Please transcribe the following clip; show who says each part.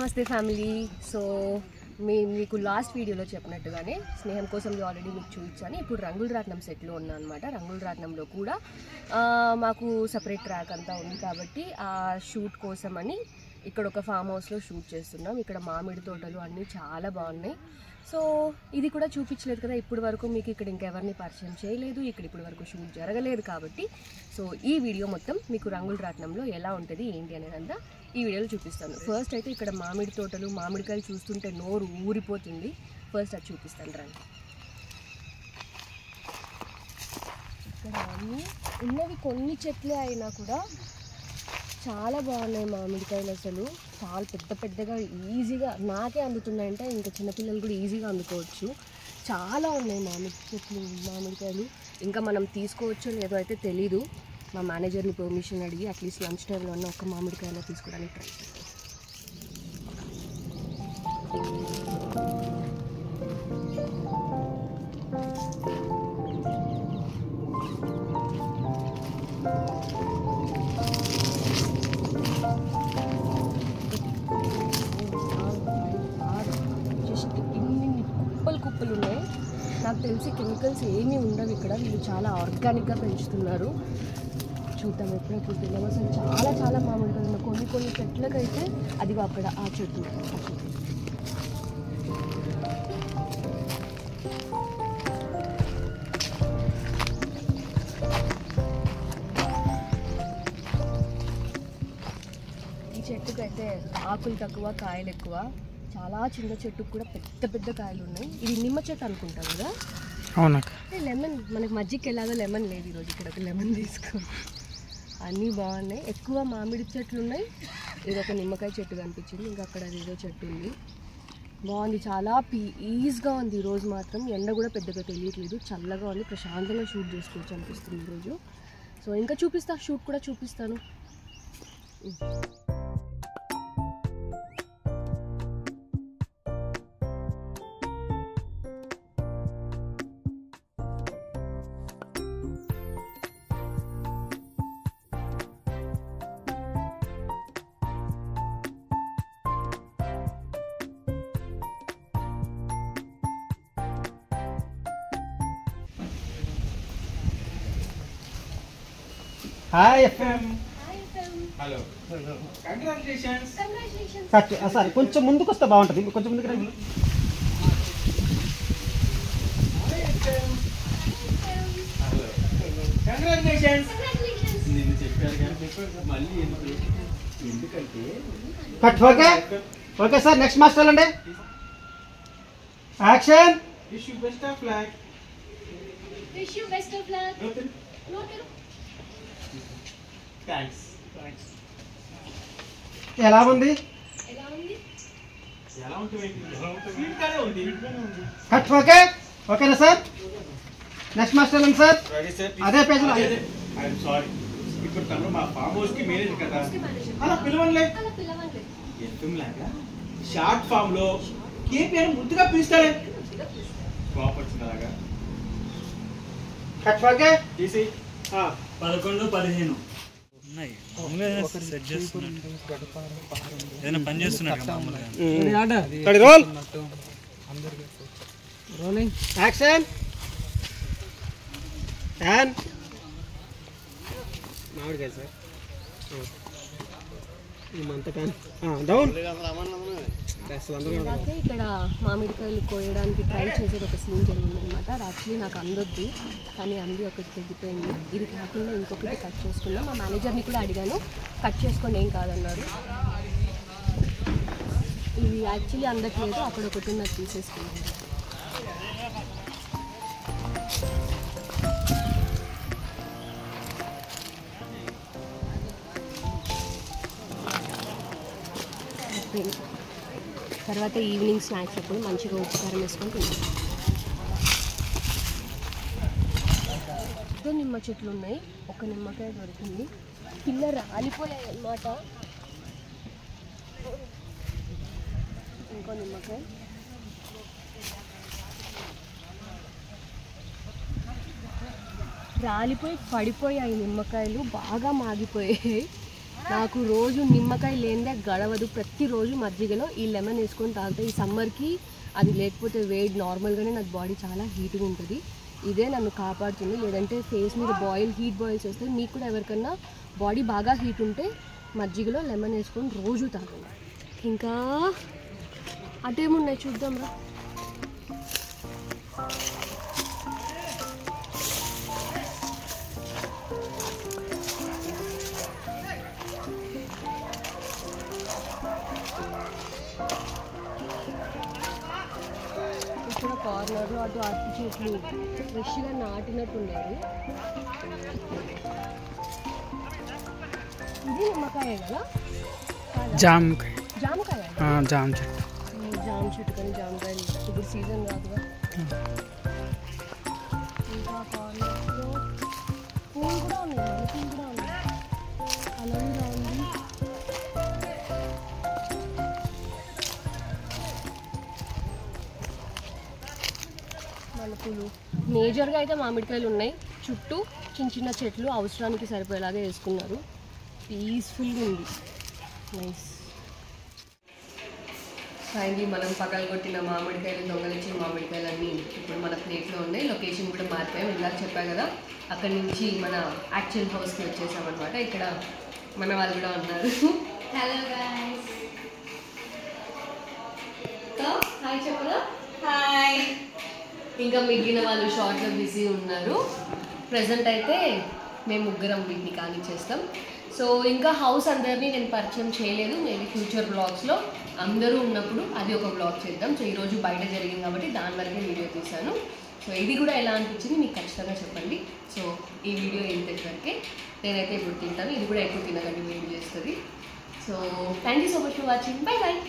Speaker 1: నమస్తే family. So మీకు last వీడియోలో చెప్పినట్టుగానే స్నేహం కోసం ఆల్రెడీ మీకు చూపించాను. ఇప్పుడు రంగుల రాట్నం సెట్లో ఉన్నా అనమాట. రంగుల రాట్నంలో కూడా మాకు సపరేట్ ట్రాక్ అంతా ఉంది కాబట్టి ఆ షూట్ కోసమని ఇక్కడ ఒక ఫామ్ హౌస్లో షూట్ చేస్తున్నాం. ఇక్కడ మామిడి తోటలు అన్నీ చాలా బాగున్నాయి. సో ఇది కూడా చూపించలేదు కదా ఇప్పటి వరకు, మీకు ఇక్కడ ఇంకెవరిని పరిచయం చేయలేదు, ఇక్కడ ఇప్పటి వరకు షూట్ జరగలేదు కాబట్టి సో ఈ వీడియో మొత్తం మీకు రంగుల రాట్నంలో ఎలా ఉంటుంది ఏంటి అనేదంతా ఈ వీడియోలో చూపిస్తాను. ఫస్ట్ అయితే ఇక్కడ మామిడి తోటలు, మామిడికాయలు చూస్తుంటే నోరు ఊరిపోతుంది. ఫస్ట్ అది చూపిస్తాను రండి. ఇక్కడ అన్నీ ఉన్నవి కొన్ని చెట్లే అయినా కూడా చాలా బాగున్నాయి మామిడికాయలు. అసలు చాలా పెద్ద పెద్దగా ఈజీగా నాకే అందుతున్నాయంటే ఇంకా చిన్నపిల్లలు కూడా ఈజీగా అందుకోవచ్చు. చాలా ఉన్నాయి మామిడి చెట్లు, మామిడికాయలు. ఇంకా మనం తీసుకోవచ్చో లేదో అయితే తెలీదు. మా మేనేజర్ని పర్మిషన్ అడిగి అట్లీస్ట్ లంచ్ టైంలో ఉన్న ఒక మామిడికాయలో తీసుకోవడానికి ట్రై చేస్తాను. జస్ట్ ఇన్ని కుప్పలు ఉన్నాయి. నాకు తెలిసి కెమికల్స్ ఏమీ ఉండవు ఇక్కడ. వీళ్ళు చాలా ఆర్గానిక్గా పెంచుతున్నారు. చూద్దాం ఎప్పుడెప్పుడు తిన్నాం. అసలు చాలా చాలా మామిడికాయలు ఉన్నాయి. కొన్ని చెట్లకైతే అది అక్కడ ఆ చెట్టు ఈ చెట్టుకైతే ఆకులు తక్కువ, కాయలు ఎక్కువ. చాలా చిన్న చెట్టుకు కూడా పెద్ద పెద్ద కాయలు ఉన్నాయి. ఇది నిమ్మ చెట్టు అనుకుంటాం కదా.
Speaker 2: అవునా?
Speaker 1: లెమన్ మనకి మజ్జిగకి ఎలాగో లెమన్ లేదు, ఈరోజు ఇక్కడ ఒక లెమన్ తీసుకో. అన్నీ బాగున్నాయి. ఎక్కువ మామిడి చెట్లు ఉన్నాయి. ఇది ఒక నిమ్మకాయ చెట్టు కనిపించింది. ఇంకా అక్కడ ఏదో చెట్టు ఉంది. బాగుంది, చాలా పీస్గా ఉంది. ఈరోజు మాత్రం ఎండ కూడా పెద్దగా తెలియట్లేదు, చల్లగా ఉంది. ప్రశాంతంగా షూట్ చేసుకోవచ్చు అనిపిస్తుంది ఈరోజు. సో ఇంకా షూట్ కూడా చూపిస్తాను.
Speaker 2: Hi FM.
Speaker 3: Hello, congratulations.
Speaker 2: Sir కొంచెం ముందుకు వస్తే బాగుంటుంది. కొంచెం ముందుకు రండి.
Speaker 3: Hello, congratulations. నేను చెప్పాను కానీ మళ్ళీ ఎందుకంటే
Speaker 2: cut. Okay okay sir, next master అండి. Action.
Speaker 3: Wish you best of luck.
Speaker 1: Wish you best of luck.
Speaker 3: Thanks.
Speaker 2: ఎలా ఉంది?
Speaker 3: ఎలా ఉంటుంది? స్వీట్ గానే ఉంది.
Speaker 2: కట్. ఓకే ఓకేనా సార్? నెక్స్ట్ మాస్టర్ అండి సార్.
Speaker 3: Ready sir.
Speaker 2: అదే పేజ్లో.
Speaker 3: ఐఎమ్ సారీ, ఇప్పుడు తను మా ఫామ్ హౌస్ కి మేనేజర్ కదా, అలా పిలవనులే. ఎఫ్ఎం లాగా షార్ట్ ఫామ్ లో కేపీఆర్ ముద్దుగా పిలుస్తాడే, కోపర్స్ లాగా.
Speaker 2: కట్. ఓకే
Speaker 3: తీసి
Speaker 4: 11, 15 ఉన్నాయి. ఏదైనా పని చేస్తున్నాడు
Speaker 2: రోలింగ్. యాక్షన్. యాన్. మామిడికాయ సార్. డౌన్.
Speaker 1: ఇక్కడ మామిడికాయలు కోయడానికి ట్రై చేసేది ఒక సీన్ జరిగిందనమాట. యాక్చువల్లీ నాకు అందొద్దు కానీ అంది ఒకటి తెగిపోయింది. ఇది కాకుండా ఇంకొకటి కట్ చేసుకున్నాం. మా మేనేజర్ని కూడా అడిగాను, కట్ చేసుకోండి ఏం కాదన్నారు. ఇది యాక్చువల్లీ అందట్లేదు, అక్కడ ఒకటి ఉన్నది తీసేసుకున్నాను. తర్వాత ఈవినింగ్ స్నాక్స్ అప్పుడు మంచిగా ఉప్పు కారం వేసుకొని తింటాం. నిమ్మ చెట్లు ఉన్నాయి. ఒక నిమ్మకాయ దొరికింది. పిల్ల రాలిపోయాయి అన్నమాట. ఇంకో నిమ్మకాయ. రాలిపోయి పడిపోయాయి నిమ్మకాయలు, బాగా మాగిపోయాయి. నాకు రోజు నిమ్మకాయ లేనిదే గడవదు. ప్రతిరోజు మజ్జిగలో ఈ లెమన్ వేసుకొని తాగుతా. ఈ సమ్మర్కి అది లేకపోతే వేడి నార్మల్గానే నాకు బాడీ చాలా హీట్గా ఉంటుంది. ఇదే నన్ను కాపాడుతుంది. లేదంటే ఫేస్ మీద హీట్ బాయిల్స్ వస్తాయి. మీకు కూడా ఎవరికన్నా బాడీ బాగా హీట్ ఉంటే మజ్జిగలో లెమన్ వేసుకొని రోజు తాగండి. ఇంకా అటేమున్నాయి చూద్దాం రా. ఇక్కడ కార్నర్లో అటు అరటి చెట్లు ఫ్రెష్గా నాటినట్టున్నారు. ఇది నిమ్మకాయ కదా,
Speaker 2: జామకాయ.
Speaker 1: జామకాయ
Speaker 2: జామ చెట్టు.
Speaker 1: జామ చెట్టు కానీ జామకాయలు ఇప్పుడు సీజన్ కాదుగా. ఇంకా కార్నర్లో పూలు కూడా ఉన్నాయి, మల్లెపూలు కూడా ఉన్నాయి. కలర్గా ఉంది. మల్లెపూలు మేజర్గా అయితే మామిడికాయలు ఉన్నాయి. చుట్టూ చిన్న చిన్న చెట్లు అవసరానికి సరిపోయేలాగా వేసుకున్నారు. పీస్ఫుల్గా ఉంది. నైస్. ఫైనలీ మనం పగలగొట్టిన మామిడికాయలు, దొంగలిచ్చిన మామిడికాయలన్నీ ఇప్పుడు మన ప్లేట్లో ఉన్నాయి. లొకేషన్ కూడా మారిపోయాం. ఇందాక చెప్పా కదా, అక్కడి నుంచి మన యాక్చువల్ హౌస్కి వచ్చేసామన్నమాట. ఇక్కడ మన వాళ్ళు కూడా ఉన్నారు. Hello guys. హాయ్ చెప్పరా. హాయ్. ఇంకా మిగిలిన వాళ్ళు షార్ట్లో బిజీ ఉన్నారు. ప్రజెంట్ అయితే మేము ముగ్గురం వీటిని కానిచ్చేస్తాం. సో ఇంకా హౌస్ అందరినీ నేను పరిచయం చేయలేదు. మేబీ ఫ్యూచర్ బ్లాగ్స్లో అందరూ ఉన్నప్పుడు అది ఒక బ్లాగ్ చేద్దాం. సో ఈరోజు బయట జరిగింది కాబట్టి దాని వరకే వీడియో తీశాను. సో ఇది కూడా ఎలా అనిపించింది మీకు ఖచ్చితంగా చెప్పండి. సో ఈ వీడియో ఇంతవరకే. నేనైతే ఇప్పుడు తింటాను. ఇది కూడా ఎక్కువ తినకండి, వేడి చేస్తుంది. So thank you so much for watching. Bye bye.